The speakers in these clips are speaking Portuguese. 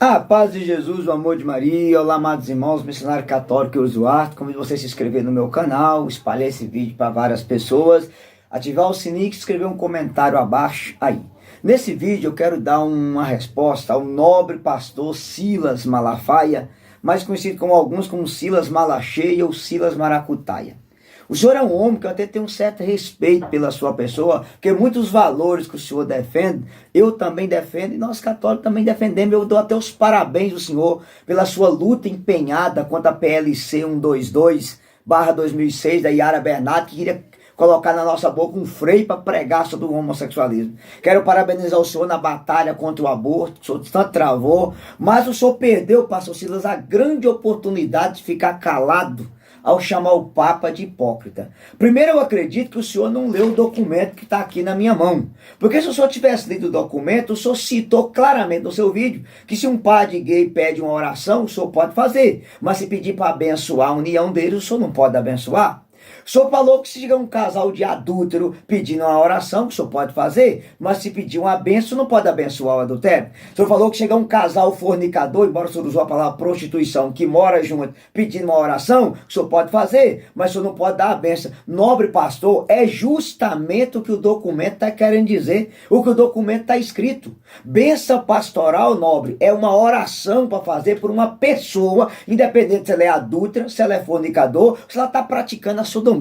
A paz de Jesus, o amor de Maria. Olá, amados irmãos, missionário católico Eusuarto. Convido você a se inscrever no meu canal, espalhar esse vídeo para várias pessoas, ativar o sininho e escrever um comentário abaixo aí. Nesse vídeo eu quero dar uma resposta ao nobre pastor Silas Malafaia, mais conhecido como alguns como Silas Malacheia ou Silas Maracutaia. O senhor é um homem que eu até tenho um certo respeito pela sua pessoa, porque muitos valores que o senhor defende, eu também defendo, e nós católicos também defendemos. Eu dou até os parabéns ao senhor pela sua luta empenhada contra a PLC 122/2006 da Yara Bernardo, que queria colocar na nossa boca um freio para pregar sobre o homossexualismo. Quero parabenizar o senhor na batalha contra o aborto, o senhor tanto travou, mas o senhor perdeu, pastor Silas, a grande oportunidade de ficar calado ao chamar o Papa de hipócrita. Primeiro, eu acredito que o senhor não leu o documento que está aqui na minha mão. Porque se o senhor tivesse lido o documento, o senhor citou claramente no seu vídeo que se um padre gay pede uma oração, o senhor pode fazer. Mas se pedir para abençoar a união deles, o senhor não pode abençoar. O senhor falou que se chegar um casal de adúltero pedindo uma oração, o senhor pode fazer, mas se pedir uma bênção, não pode abençoar o adultério. O senhor falou que chegar um casal fornicador, embora o senhor usou a palavra prostituição, que mora junto, pedindo uma oração, o senhor pode fazer, mas o senhor não pode dar a bênção. Nobre pastor, é justamente o que o documento está querendo dizer, o que o documento está escrito. Bênção pastoral, nobre, é uma oração para fazer por uma pessoa, independente se ela é adúltera, se ela é fornicador, se ela está praticando a sodomia.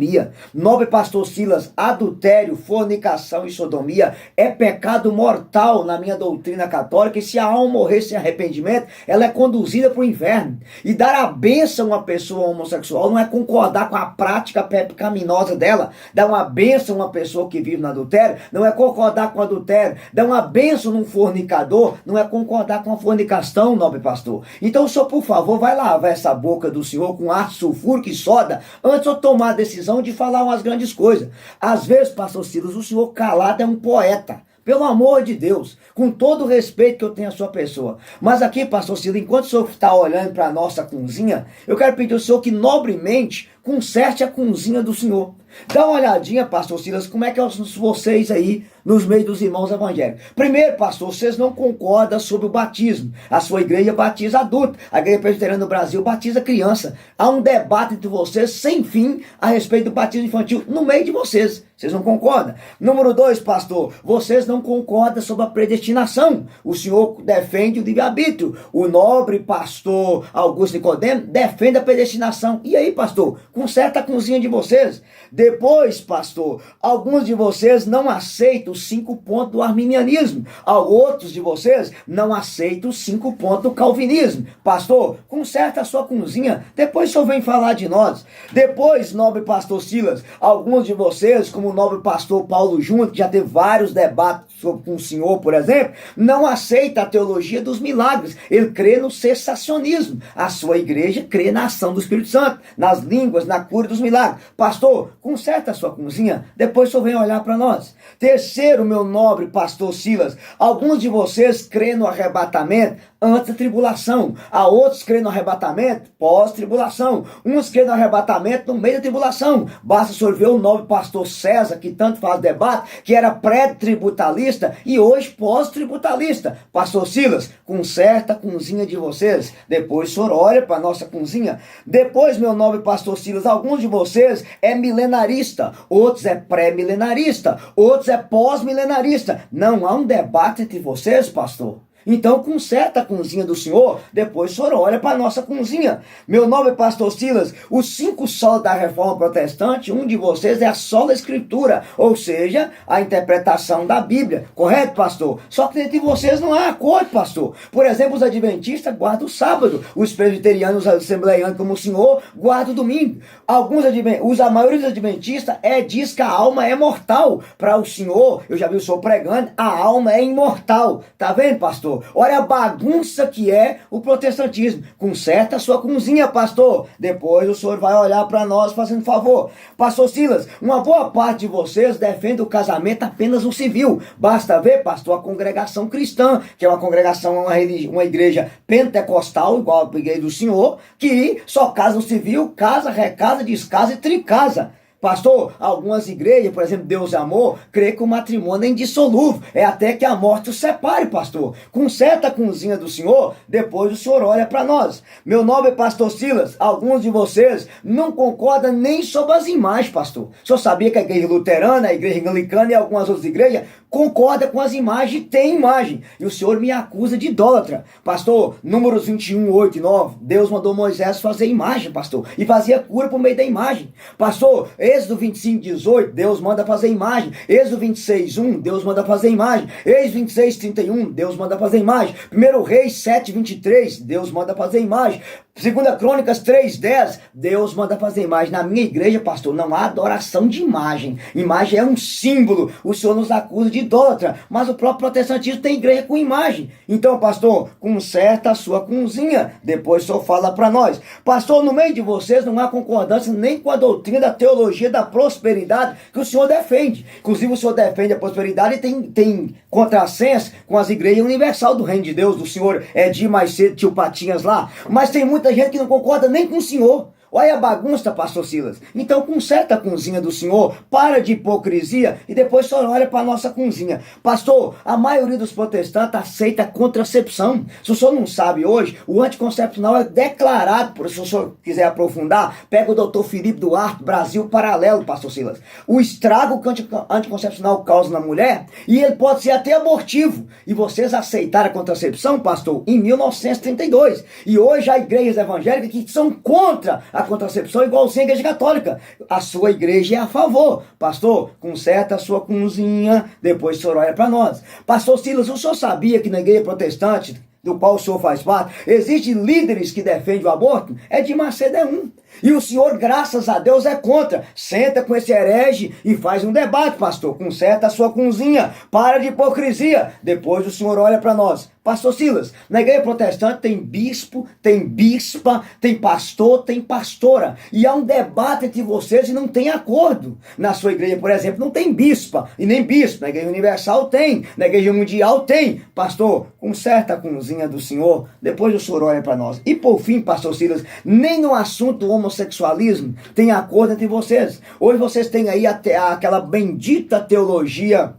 Nobre pastor Silas, adultério, fornicação e sodomia é pecado mortal na minha doutrina católica, e se a alma morrer sem arrependimento, ela é conduzida para o inferno. E dar a bênção a uma pessoa homossexual não é concordar com a prática pecaminosa dela. Dar uma bênção a uma pessoa que vive no adultério não é concordar com o adultério. Dar uma bênção num fornicador não é concordar com a fornicação, nobre pastor. Então o senhor, por favor, vai lavar essa boca do senhor com ácido sulfúrico e soda antes de eu tomar a decisão de falar umas grandes coisas. Às vezes, pastor Silas, o senhor calado é um poeta. Pelo amor de Deus, com todo o respeito que eu tenho à sua pessoa. Mas aqui, pastor Silas, enquanto o senhor está olhando para a nossa cozinha, eu quero pedir ao senhor que nobremente conserte a cozinha do senhor. Dá uma olhadinha, pastor Silas, como é que vocês aí nos meios dos irmãos evangélicos. Primeiro, pastor, vocês não concordam sobre o batismo. A sua igreja batiza adulto. A igreja presbiteriana no Brasil batiza criança. Há um debate entre vocês sem fim a respeito do batismo infantil no meio de vocês. Vocês não concordam? Número 2, pastor, vocês não concordam sobre a predestinação. O senhor defende o livre-arbítrio. O nobre pastor Augusto Nicodemo defende a predestinação. E aí, pastor, conserta a cozinha de vocês. Depois, pastor, alguns de vocês não aceitam os 5 pontos do arminianismo. Outros de vocês não aceitam os 5 pontos do calvinismo. Pastor, conserta a sua cozinha. Depois o senhor vem falar de nós. Depois, nobre pastor Silas, alguns de vocês, como o nobre pastor Paulo Júnior, que já teve vários debates com o senhor, por exemplo, não aceita a teologia dos milagres. Ele crê no cessacionismo. A sua igreja crê na ação do Espírito Santo, nas línguas, na cura dos milagres. Pastor, conserta a sua cozinha, depois o senhor vem olhar para nós. Terceiro, meu nobre pastor Silas, alguns de vocês creem no arrebatamento antes da tribulação. Há outros que creem no arrebatamento pós-tribulação. Uns creem no arrebatamento no meio da tribulação. Basta o senhor ver o nobre pastor César, que tanto faz debate, que era pré-tributalista e hoje pós-tributalista. Pastor Silas, conserta a cozinha de vocês. Depois o senhor olha para a nossa cozinha. Depois, meu nobre pastor Silas, alguns de vocês é milenarista, outros é pré-milenarista, outros é pós-milenarista. Não há um debate entre vocês, pastor. Então conserta a cozinha do senhor, depois o senhor olha para a nossa cozinha. Meu nobre pastor Silas, os 5 solas da reforma protestante, um de vocês é a sola escritura, ou seja, a interpretação da Bíblia. Correto, pastor? Só que entre vocês não há acordo, pastor. Por exemplo, os adventistas guardam o sábado, os presbiterianos, os assembleianos como o senhor, guardam o domingo. A maioria dos adventistas diz que a alma é mortal. Para o senhor, eu já vi o senhor pregando, a alma é imortal. Tá vendo, pastor? Olha a bagunça que é o protestantismo. Conserta a sua cozinha, pastor. Depois o senhor vai olhar para nós fazendo favor. Pastor Silas, uma boa parte de vocês defende o casamento apenas no civil. Basta ver, pastor, a congregação cristã, que é uma congregação, uma igreja pentecostal, igual a igreja do senhor, que só casa no civil, casa, recasa, descasa e tricasa. Pastor, algumas igrejas, por exemplo, Deus é Amor, crê que o matrimônio é indissolúvel, é até que a morte o separe, pastor. Conserta a cozinha do senhor, depois o senhor olha para nós. Meu nobre pastor Silas, alguns de vocês não concordam nem sobre as imagens, pastor. O senhor sabia que a igreja luterana, a igreja anglicana e algumas outras igrejas concordam com as imagens e tem imagem. E o senhor me acusa de idólatra. Pastor, Números 21, 8 e 9, Deus mandou Moisés fazer imagem, pastor, e fazia cura por meio da imagem. Pastor, Êxodo 25, 18, Deus manda fazer imagem. Êxodo 26, 1, Deus manda fazer imagem. Êxodo 26, 31, Deus manda fazer imagem. 1 Reis 7, 23, Deus manda fazer imagem. 2 Crônicas 3, 10, Deus manda fazer imagem. Na minha igreja, pastor, não há adoração de imagem. Imagem é um símbolo. O senhor nos acusa de idólatra, mas o próprio protestantismo tem igreja com imagem. Então, pastor, conserta a sua cozinha, depois o senhor fala para nós. Pastor, no meio de vocês não há concordância nem com a doutrina da teologia da prosperidade que o senhor defende. Inclusive, o senhor defende a prosperidade e tem contrassenso com as igrejas universal do reino de Deus, do senhor Edir mais cedo, tio Patinhas lá. Mas tem muita gente que não concorda nem com o senhor. Olha a bagunça, pastor Silas. Então conserta a cozinha do senhor, para de hipocrisia e depois só olha para a nossa cozinha. Pastor, a maioria dos protestantes aceita a contracepção. Se o senhor não sabe hoje, o anticoncepcional é declarado, se o senhor quiser aprofundar, pega o doutor Felipe Duarte, Brasil Paralelo, pastor Silas. O estrago que o anticoncepcional causa na mulher, e ele pode ser até abortivo. E vocês aceitaram a contracepção, pastor, em 1932. E hoje há igrejas evangélicas que são contra a contracepção igualzinha a igreja católica. A sua igreja é a favor. Pastor, conserta a sua cozinha, depois o senhor olha para nós. Pastor Silas, o senhor sabia que na igreja protestante, do qual o senhor faz parte, existem líderes que defendem o aborto? Edir Macedo é um. E o senhor, graças a Deus, é contra. Senta com esse herege e faz um debate, pastor. Conserta a sua cozinha. Para de hipocrisia. Depois o senhor olha para nós. Pastor Silas, na igreja protestante tem bispo, tem bispa, tem pastor, tem pastora. E há um debate entre vocês e não tem acordo. Na sua igreja, por exemplo, não tem bispa e nem bispo. Na igreja universal tem. Na igreja mundial tem. Pastor, conserta a cozinha do senhor. Depois o senhor olha para nós. E por fim, pastor Silas, nem no assunto homossexualismo tem acordo entre vocês. Hoje vocês têm aí até aquela bendita teologia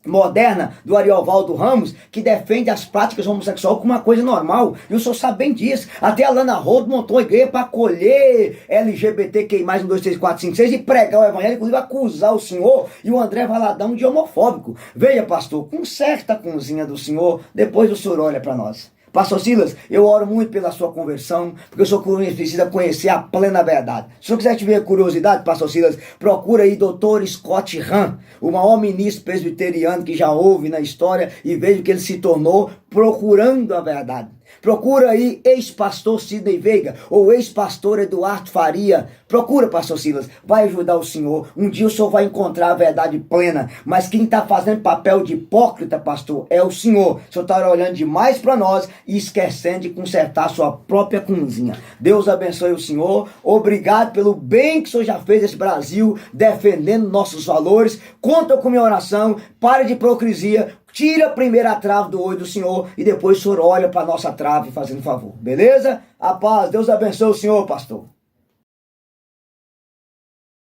moderna do Ariovaldo Ramos, que defende as práticas homossexuais como uma coisa normal, e o senhor sabe bem disso. Até a Lana Rhodes montou uma igreja para acolher LGBTQI+, 1, 2, 3, 4, 5, 6 e pregar o evangelho, inclusive acusar o senhor e o André Valadão de homofóbico. Veja, pastor, conserta a cozinha do senhor, depois o senhor olha para nós. Pastor Silas, eu oro muito pela sua conversão, porque o senhor precisa conhecer a plena verdade. Se o senhor quiser tiver curiosidade, pastor Silas, procura aí Dr. Scott Hahn, o maior ministro presbiteriano que já houve na história, e veja que ele se tornou procurando a verdade. Procura aí ex-pastor Sidney Veiga ou ex-pastor Eduardo Faria. Procura, pastor Silas, vai ajudar o senhor. Um dia o senhor vai encontrar a verdade plena. Mas quem está fazendo papel de hipócrita, pastor, é o senhor. O senhor está olhando demais para nós e esquecendo de consertar a sua própria cozinha. Deus abençoe o senhor. Obrigado pelo bem que o senhor já fez esse Brasil, defendendo nossos valores. Conta com minha oração. Pare de hipocrisia. Tira primeiro a trave do olho do senhor e depois o senhor olha para a nossa trave fazendo favor. Beleza? A paz. Deus abençoe o senhor, pastor.